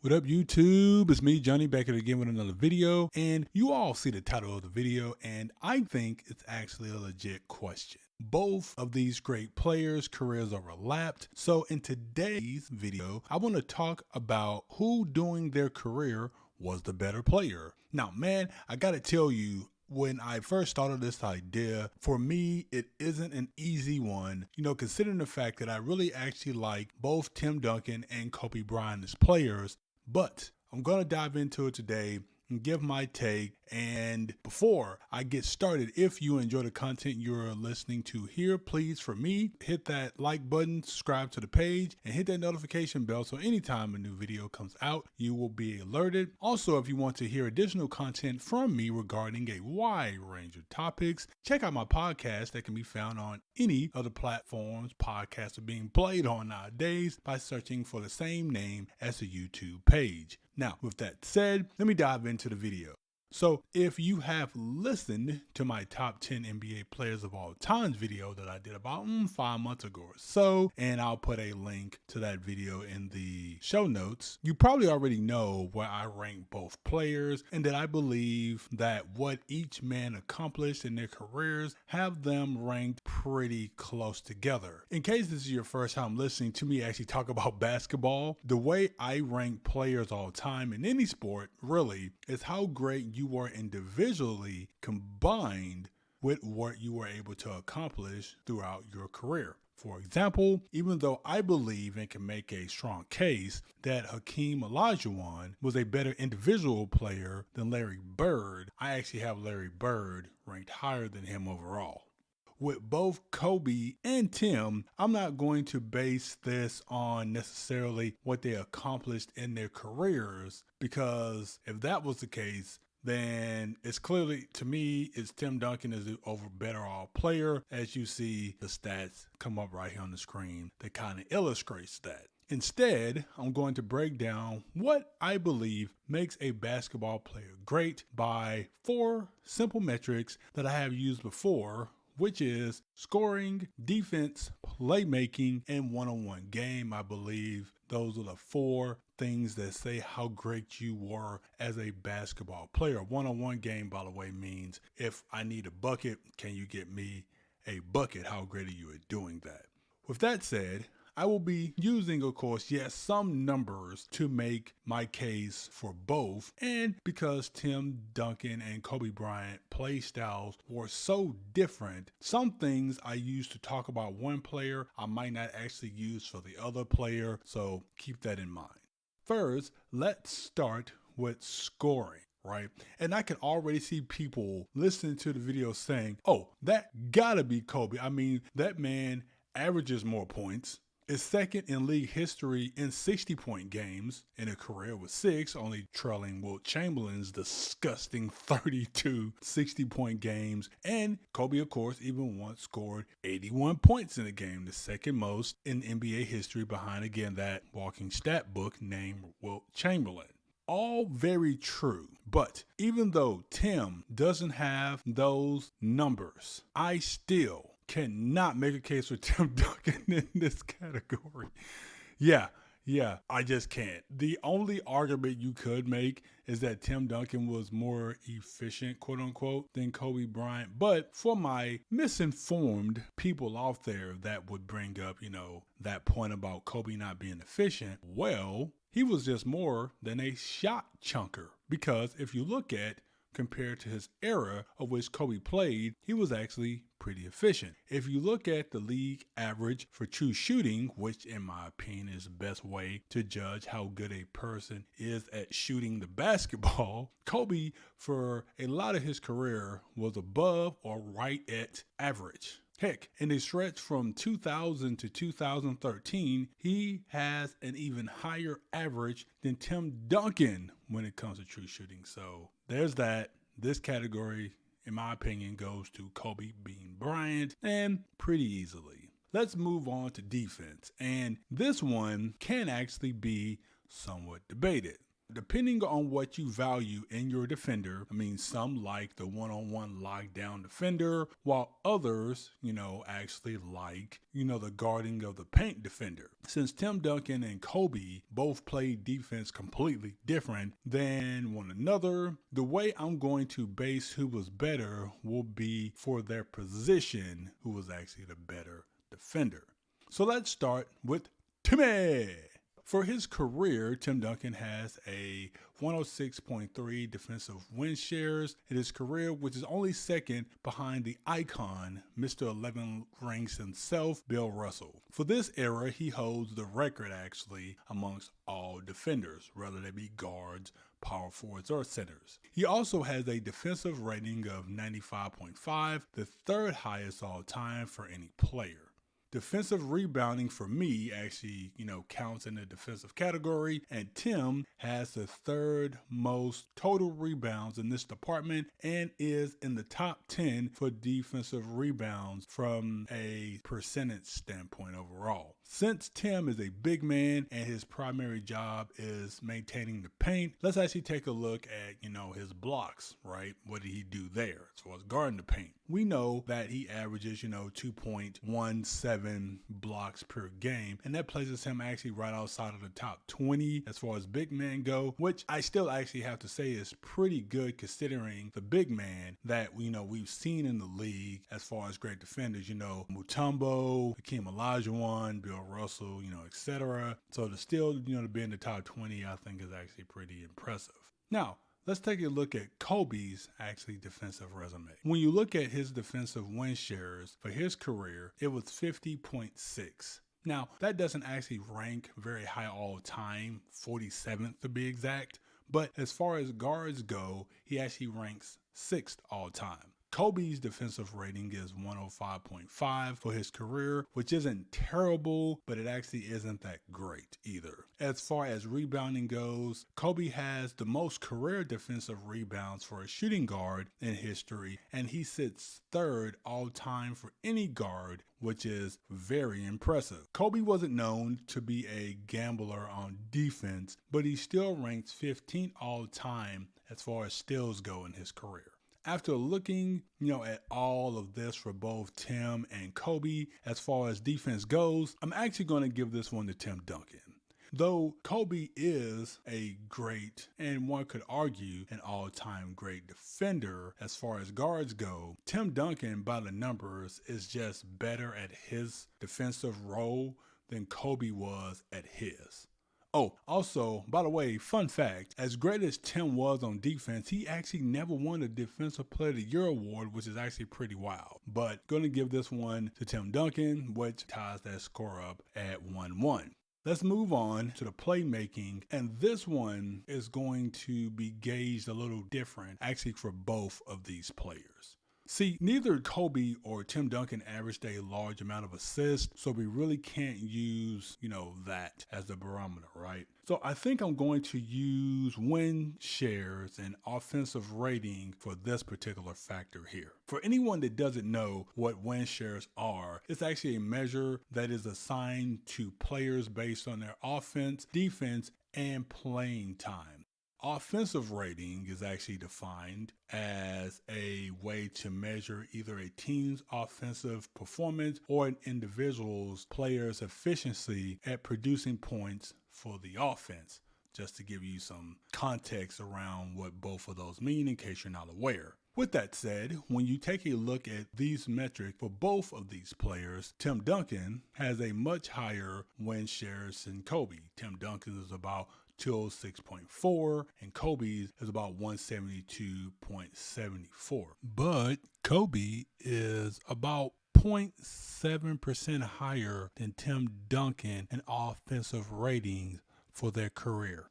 What up, YouTube? It's me, Johnny, back again with another video. And you all see the title of the video, and I think it's actually a legit question. Both of these great players' careers overlapped. So in today's video, I want to talk about who during their career was the better player. Now, man, I got to tell you, when I first started this idea, for me, it isn't an easy one, considering the fact that I really actually like both Tim Duncan and Kobe Bryant as players. But I'm going to dive into it today and give my take. And before I get started, if you enjoy the content you're listening to here, please, for me, hit that like button, subscribe to the page, and hit that notification bell so anytime a new video comes out, you will be alerted. Also, if you want to hear additional content from me regarding a wide range of topics, check out my podcast that can be found on any of the platforms podcasts are being played on nowadays by searching for the same name as the YouTube page. Now, with that said, let me dive into the video. So if you have listened to my top 10 NBA players of all times video that I did about 5 months ago or so, and I'll put a link to that video in the show notes, you probably already know where I rank both players and that I believe that what each man accomplished in their careers have them ranked pretty close together. In case this is your first time listening to me actually talk about basketball, the way I rank players all time in any sport really is how great you were individually combined with what you were able to accomplish throughout your career. For example, even though I believe and can make a strong case that Hakeem Olajuwon was a better individual player than Larry Bird, I actually have Larry Bird ranked higher than him overall. With both Kobe and Tim, I'm not going to base this on necessarily what they accomplished in their careers, because if that was the case, then it's clearly, to me, it's Tim Duncan is the better all player. As you see the stats come up right here on the screen, that kind of illustrates that. Instead, I'm going to break down what I believe makes a basketball player great by 4 simple metrics that I have used before, which is scoring, defense, playmaking, and one-on-one game. I believe those are the 4 things that say how great you were as a basketball player. One-on-one game, by the way, means if I need a bucket, can you get me a bucket? How great are you at doing that? With that said, I will be using, of course, yes, some numbers to make my case for both. And because Tim Duncan and Kobe Bryant play styles were so different, some things I used to talk about one player, I might not actually use for the other player. So keep that in mind. First, let's start with scoring. Right? And I can already see people listening to the video saying, oh, that gotta be Kobe. I mean, that man averages more points, is second in league history in 60-point games in a career with 6, only trailing Wilt Chamberlain's disgusting 32 60-point games. And Kobe, of course, even once scored 81 points in a game, the second most in NBA history behind, again, that walking stat book named Wilt Chamberlain. All very true, but even though Tim doesn't have those numbers, I still cannot make a case for Tim Duncan in this category. Yeah, I just can't. The only argument you could make is that Tim Duncan was more efficient, quote unquote, than Kobe Bryant. But for my misinformed people out there that would bring up, that point about Kobe not being efficient, well, he was just more than a shot chunker. Because if you look at, compared to his era of which Kobe played, he was actually pretty efficient. If you look at the league average for true shooting, which in my opinion is the best way to judge how good a person is at shooting the basketball, Kobe for a lot of his career was above or right at average. Heck, in a stretch from 2000 to 2013, he has an even higher average than Tim Duncan when it comes to true shooting. So there's that. This category, in my opinion, goes to Kobe beating Bryant, and pretty easily. Let's move on to defense. And this one can actually be somewhat debated. Depending on what you value in your defender, I mean, some like the one-on-one lockdown defender, while others, actually like, the guarding of the paint defender. Since Tim Duncan and Kobe both play defense completely different than one another, the way I'm going to base who was better will be for their position, who was actually the better defender. So let's start with Timmy. For his career, Tim Duncan has a 106.3 defensive win shares in his career, which is only second behind the icon, Mr. 11 rings himself, Bill Russell. For this era, he holds the record actually amongst all defenders, whether they be guards, power forwards, or centers. He also has a defensive rating of 95.5, the third highest all time for any player. Defensive rebounding for me actually, counts in the defensive category, and Tim has the third most total rebounds in this department and is in the top 10 for defensive rebounds from a percentage standpoint overall. Since Tim is a big man and his primary job is maintaining the paint, let's actually take a look at, his blocks, right? What did he do there as far as guarding the paint? We know that he averages, 2.17 blocks per game, and that places him actually right outside of the top 20 as far as big men go, which I still actually have to say is pretty good considering the big man that we've seen in the league as far as great defenders, Mutombo, Hakeem Olajuwon, Bill Russell, etc. So to still, to be in the top 20, I think is actually pretty impressive. Now, let's take a look at Kobe's actually defensive resume. When you look at his defensive win shares for his career, it was 50.6. Now, that doesn't actually rank very high all time, 47th to be exact, but as far as guards go, he actually ranks 6th all time. Kobe's defensive rating is 105.5 for his career, which isn't terrible, but it actually isn't that great either. As far as rebounding goes, Kobe has the most career defensive rebounds for a shooting guard in history, and he sits third all time for any guard, which is very impressive. Kobe wasn't known to be a gambler on defense, but he still ranks 15th all time as far as steals go in his career. After looking, at all of this for both Tim and Kobe, as far as defense goes, I'm actually going to give this one to Tim Duncan. Though Kobe is a great, and one could argue, an all-time great defender as far as guards go, Tim Duncan, by the numbers, is just better at his defensive role than Kobe was at his. Oh, also, by the way, fun fact, as great as Tim was on defense, he actually never won a Defensive Player of the Year award, which is actually pretty wild. But going to give this one to Tim Duncan, which ties that score up at 1-1. Let's move on to the playmaking, and this one is going to be gauged a little different, actually, for both of these players. See, neither Kobe or Tim Duncan averaged a large amount of assists, so we really can't use, that as the barometer, right? So I think I'm going to use win shares and offensive rating for this particular factor here. For anyone that doesn't know what win shares are, it's actually a measure that is assigned to players based on their offense, defense, and playing time. Offensive rating is actually defined as a way to measure either a team's offensive performance or an individual's player's efficiency at producing points for the offense, just to give you some context around what both of those mean in case you're not aware. With that said, when you take a look at these metrics for both of these players, Tim Duncan has a much higher win shares than Kobe. Tim Duncan is about 206.4 and Kobe's is about 172.74. But Kobe is about 0.7% higher than Tim Duncan in offensive ratings for their career.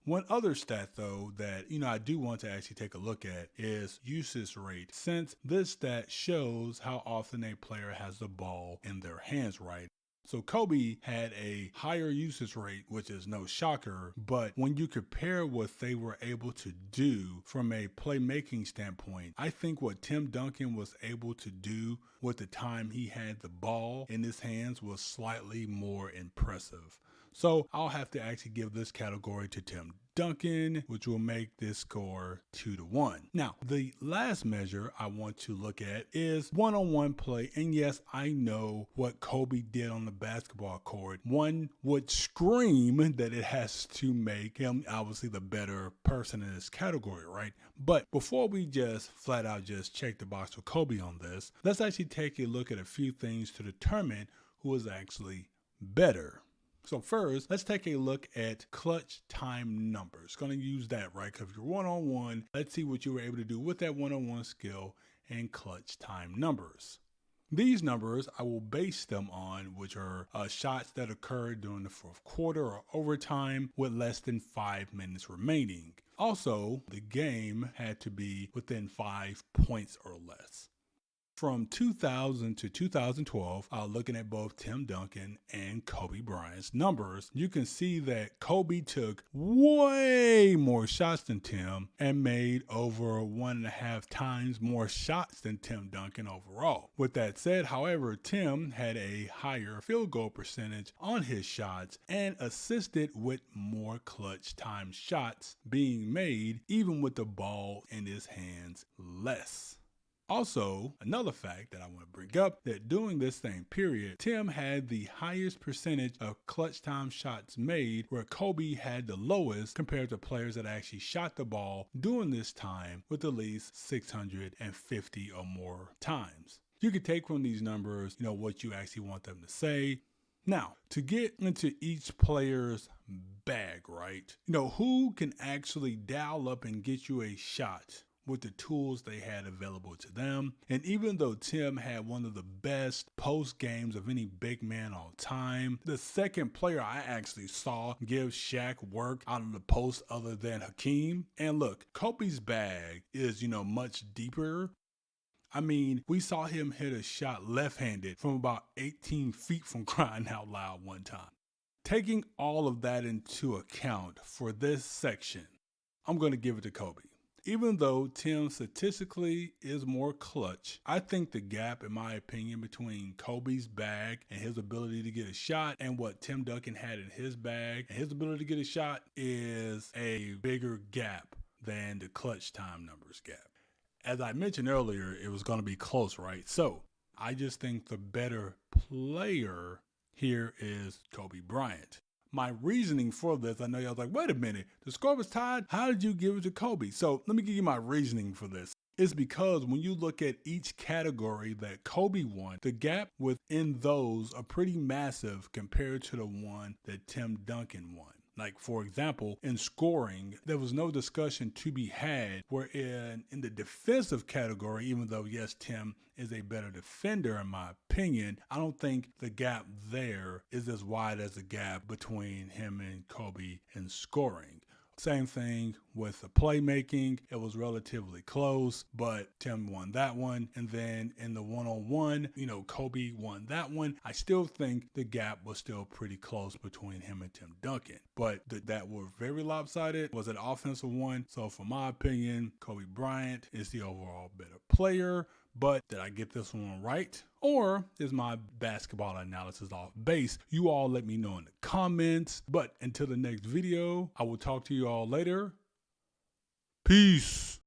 One other stat, though, that I do want to actually take a look at is usage rate, since this stat shows how often a player has the ball in their hands, right? So Kobe had a higher usage rate, which is no shocker, but when you compare what they were able to do from a playmaking standpoint, I think what Tim Duncan was able to do with the time he had the ball in his hands was slightly more impressive. So I'll have to actually give this category to Tim Duncan, which will make this score 2-1. Now, the last measure I want to look at is one-on-one play. And yes, I know what Kobe did on the basketball court. One would scream that it has to make him obviously the better person in this category, right? But before we just flat out just check the box for Kobe on this, let's actually take a look at a few things to determine who is actually better. So first, let's take a look at clutch time numbers. Going to use that, right? Because if you're one-on-one, let's see what you were able to do with that one-on-one skill and clutch time numbers. These numbers, I will base them on, which are shots that occurred during the fourth quarter or overtime with less than 5 minutes remaining. Also, the game had to be within 5 points or less. From 2000 to 2012, looking at both Tim Duncan and Kobe Bryant's numbers, you can see that Kobe took way more shots than Tim and made over 1.5 times more shots than Tim Duncan overall. With that said, however, Tim had a higher field goal percentage on his shots and assisted with more clutch time shots being made, even with the ball in his hands less. Also, another fact that I want to bring up, that during this same period, Tim had the highest percentage of clutch time shots made, where Kobe had the lowest compared to players that actually shot the ball during this time with at least 650 or more times. You can take from these numbers, what you actually want them to say. Now, to get into each player's bag, right? Who can actually dial up and get you a shot with the tools they had available to them. And even though Tim had one of the best post games of any big man all time, the second player I actually saw give Shaq work out of the post other than Hakeem. And look, Kobe's bag is, much deeper. I mean, we saw him hit a shot left-handed from about 18 feet from crying out loud one time. Taking all of that into account for this section, I'm going to give it to Kobe. Even though Tim statistically is more clutch, I think the gap, in my opinion, between Kobe's bag and his ability to get a shot and what Tim Duncan had in his bag and his ability to get a shot is a bigger gap than the clutch time numbers gap. As I mentioned earlier, it was going to be close, right? So I just think the better player here is Kobe Bryant. My reasoning for this, I know y'all was like, wait a minute, the score was tied. How did you give it to Kobe? So let me give you my reasoning for this. It's because when you look at each category that Kobe won, the gap within those are pretty massive compared to the one that Tim Duncan won. Like, for example, in scoring, there was no discussion to be had, wherein in the defensive category, even though, yes, Tim is a better defender in my opinion, I don't think the gap there is as wide as the gap between him and Kobe in scoring. Same thing with the playmaking. It was relatively close, but Tim won that one. And then in the one-on-one, Kobe won that one. I still think the gap was still pretty close between him and Tim Duncan. But that were very lopsided was an offensive one. So for my opinion, Kobe Bryant is the overall better player. But did I get this one right? Or is my basketball analysis off base? You all let me know in the comments. But until the next video, I will talk to you all later. Peace.